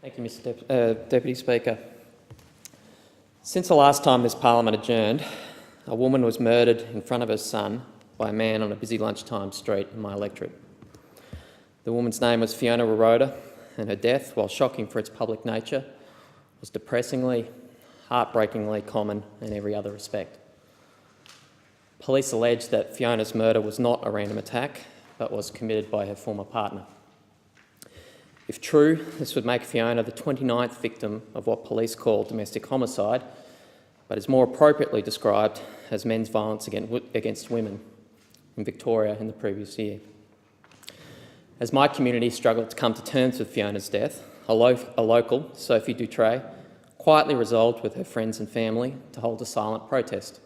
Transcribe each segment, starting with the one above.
Thank you, Mr Deputy Speaker. Since the last time this parliament adjourned, a woman was murdered in front of her son by a man on a busy lunchtime street in my electorate. The woman's name was Fiona Warzywoda, and her death, while shocking for its public nature, was depressingly, heartbreakingly common in every other respect. Police allege that Fiona's murder was not a random attack, but was committed by her former partner. If true, this would make Fiona the 29th victim of what police call domestic homicide, but is more appropriately described as men's violence against women in Victoria in the previous year. As my community struggled to come to terms with Fiona's death, a local, Sophie Dutray, quietly resolved with her friends and family to hold a silent protest.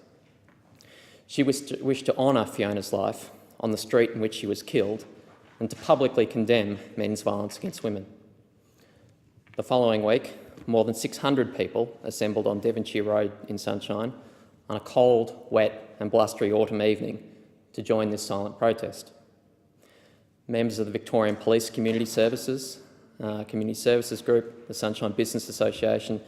She wished to honour Fiona's life on the street in which she was killed and to publicly condemn men's violence against women. The following week, more than 600 people assembled on Devonshire Road in Sunshine on a cold, wet and blustery autumn evening to join this silent protest. Members of the Victorian Police Community Services Group, the Sunshine Business Association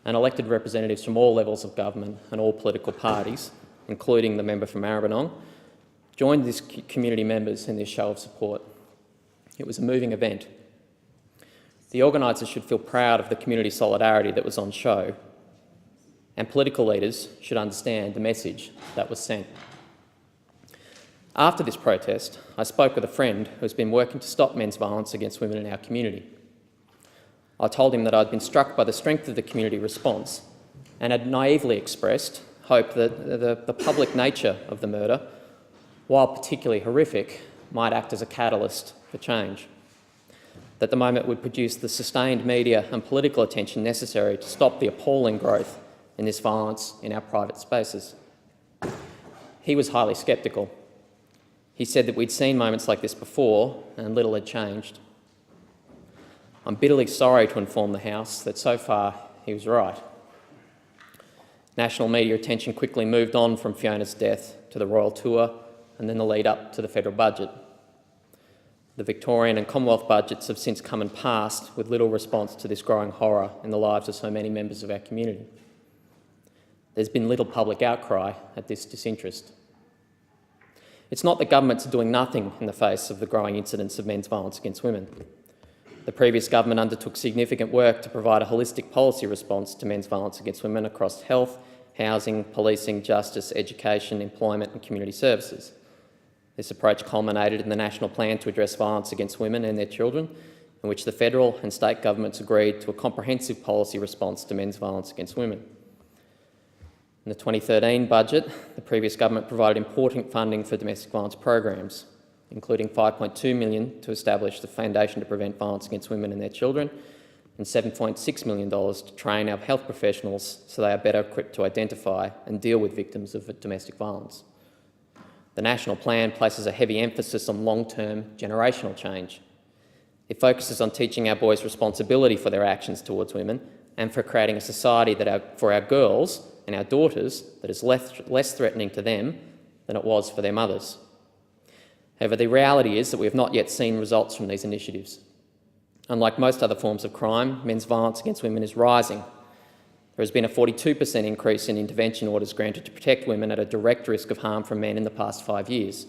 and elected representatives from all levels of government and all political parties, including the member from Maribyrnong, joined these community members in this show of support. It was a moving event. The organisers should feel proud of the community solidarity that was on show, and political leaders should understand the message that was sent. After this protest, I spoke with a friend who has been working to stop men's violence against women in our community. I told him that I'd been struck by the strength of the community response and had naively expressed hope that the public nature of the murder, while particularly horrific, might act as a catalyst for change, that the moment would produce the sustained media and political attention necessary to stop the appalling growth in this violence in our private spaces. He was highly sceptical. He said that we'd seen moments like this before and little had changed. I'm bitterly sorry to inform the House that so far he was right. National media attention quickly moved on from Fiona's death to the Royal Tour and then the lead up to the federal budget. The Victorian and Commonwealth budgets have since come and passed with little response to this growing horror in the lives of so many members of our community. There's been little public outcry at this disinterest. It's not that governments are doing nothing in the face of the growing incidence of men's violence against women. The previous government undertook significant work to provide a holistic policy response to men's violence against women across health, housing, policing, justice, education, employment and community services. This approach culminated in the National Plan to Address Violence Against Women and Their Children, in which the federal and state governments agreed to a comprehensive policy response to men's violence against women. In the 2013 budget, the previous government provided important funding for domestic violence programs, including $5.2 million to establish the Foundation to Prevent Violence Against Women and Their Children, and $7.6 million to train our health professionals so they are better equipped to identify and deal with victims of domestic violence. The National Plan places a heavy emphasis on long-term generational change. It focuses on teaching our boys responsibility for their actions towards women and for creating a society for our girls and our daughters that is less threatening to them than it was for their mothers. However, the reality is that we have not yet seen results from these initiatives. Unlike most other forms of crime, men's violence against women is rising. There has been a 42% increase in intervention orders granted to protect women at a direct risk of harm from men in the past 5 years.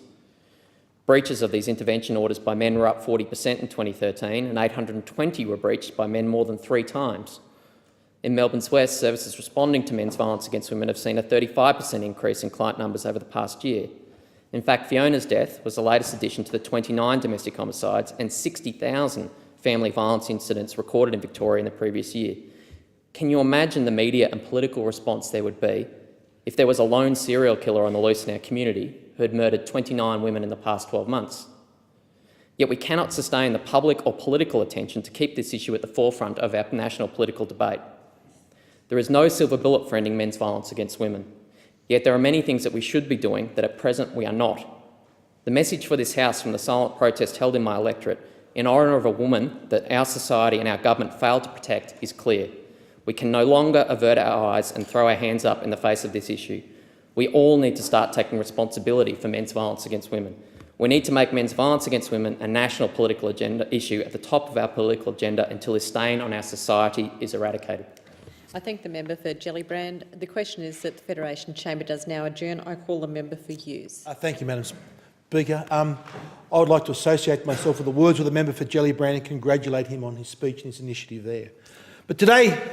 Breaches of these intervention orders by men were up 40% in 2013 and 820 were breached by men more than 3 times. In Melbourne's West, services responding to men's violence against women have seen a 35% increase in client numbers over the past year. In fact, Fiona's death was the latest addition to the 29 domestic homicides and 60,000 family violence incidents recorded in Victoria in the previous year. Can you imagine the media and political response there would be if there was a lone serial killer on the loose in our community who had murdered 29 women in the past 12 months? Yet we cannot sustain the public or political attention to keep this issue at the forefront of our national political debate. There is no silver bullet for ending men's violence against women. Yet there are many things that we should be doing that at present we are not. The message for this House from the silent protest held in my electorate in honour of a woman that our society and our government failed to protect is clear. We can no longer avert our eyes and throw our hands up in the face of this issue. We all need to start taking responsibility for men's violence against women. We need to make men's violence against women a national political issue at the top of our political agenda until this stain on our society is eradicated. I thank the member for Gellibrand. The question is that the Federation Chamber does now adjourn. I call the member for Hughes. Thank you, Madam Speaker. I would like to associate myself with the words of the member for Gellibrand and congratulate him on his speech and his initiative there. But today,